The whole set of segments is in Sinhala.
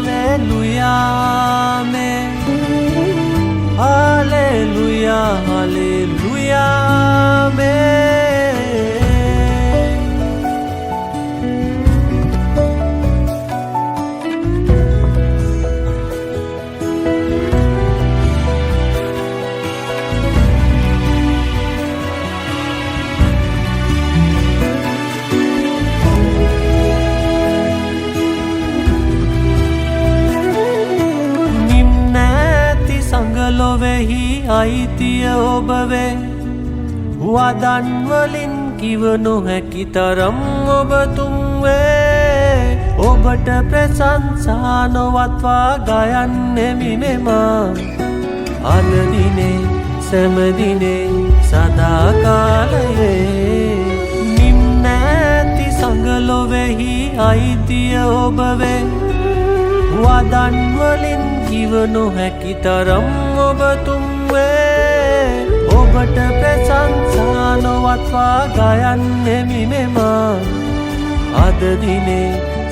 हालेलुया में हालेलुया हालेलुया में लोवेही आईतिय ओबवे वादन वलिन किव නොහැකි තරම් ඔබ තුන්වේ ඔබට ප්‍රශංසා නොවත්වා ගයන්නෙමි මෙම අද දිනේ සෑම දිනේ සදා කාලයේ නිම්නෑති සංග ලොවෙහි අයිතිය ඔබවේ वादन वलिन किव නොහැකි තරම් ඔබ තුන්වේ ඔබට ප්‍රශංසා නොවත්වා ගයන්නෙමි මෙම අද දිනේ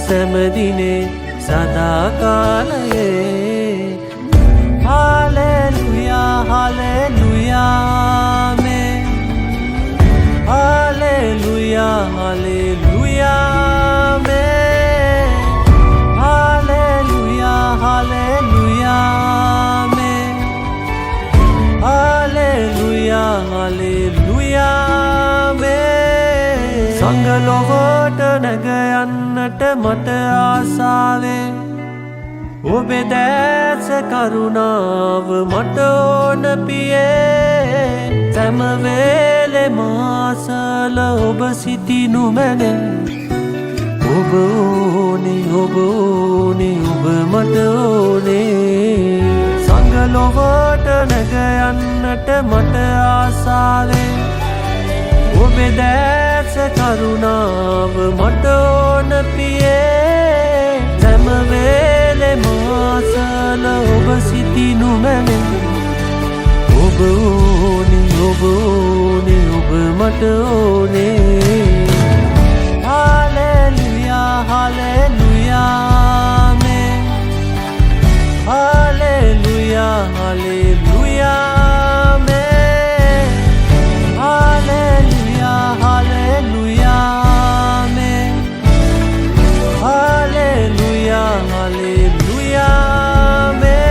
සෑම දිනේ සදා කාලයේ हालेलुया हालेलुया में हालेलुया हालेलुया में हालेलुया हालेलुया में हालेलुया हालेलुया में संगलोවට නැගයන්නට මට ආසාවේ ඔබේ දැස කරුණාව මට ඕන පියේ සෑම වෙලේ මාසල ඔබ සිටිනු මැනේ ඔබ ඕනේ ඔබ ඕනේ ඔබ මට ඕනේ සංගලොවට නැගයන්නට මට ආසාවේ ඔබේ දැස කරුණාව මට ඕන පියේ සෑම වෙලේ මාසල ඔබ සිටිනු මැනේ ඔබ ඕනේ ඔබ ඕනේ ඔබ මට ඕනේ हालेलुया हालेलुया में हालेलुया हालेलुया में हालेलुया हालेलुया में हालेलुया हालेलुया में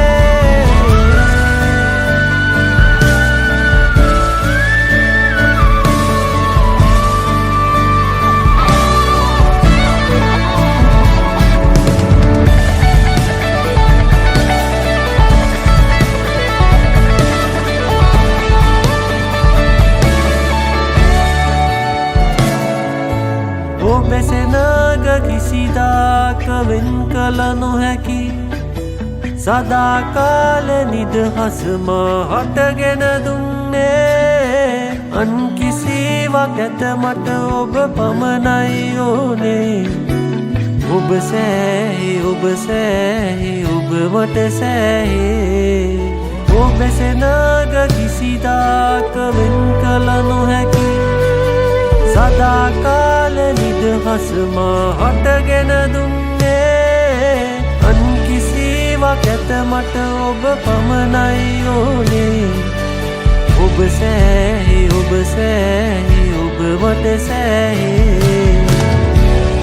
ඔබෙසේ නාග කිසිදාක වෙන් කළ නොහැකි සදා කාල නිදහස මාහටගෙන දුන්නේ අන් කිසිවක් ඇත මට ඔබ පමණයි ඕනේ ඔබ සෑහි ඔබ සෑහි ඔබ මට සෑහි ඔබෙසේ නාග කිසිදාක වෙන් කළ නොහැකි සදා කාල නිදහස මාහටගෙන දුන්නේ අන් කිසිවක් ඇත මට ඔබ පමණයි ඕනේ ඔබ සෑහි ඔබ සෑහි ඔබ මට සෑහි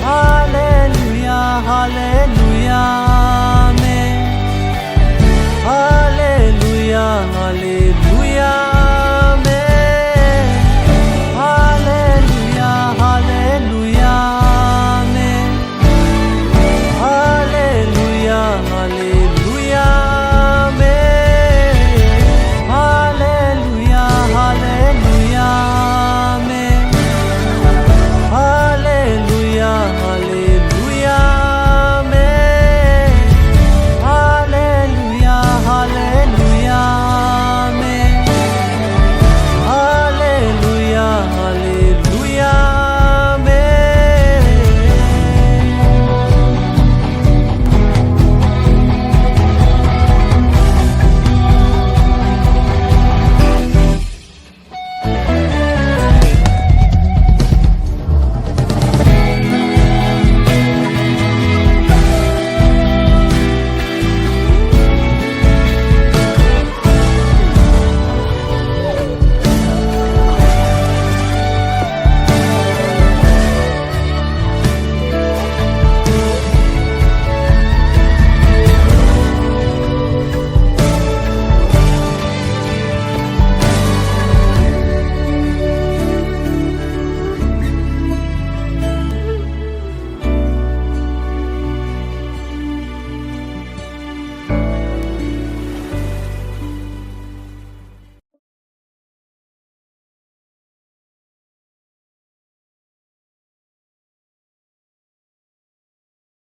हालेलुया हालेलुया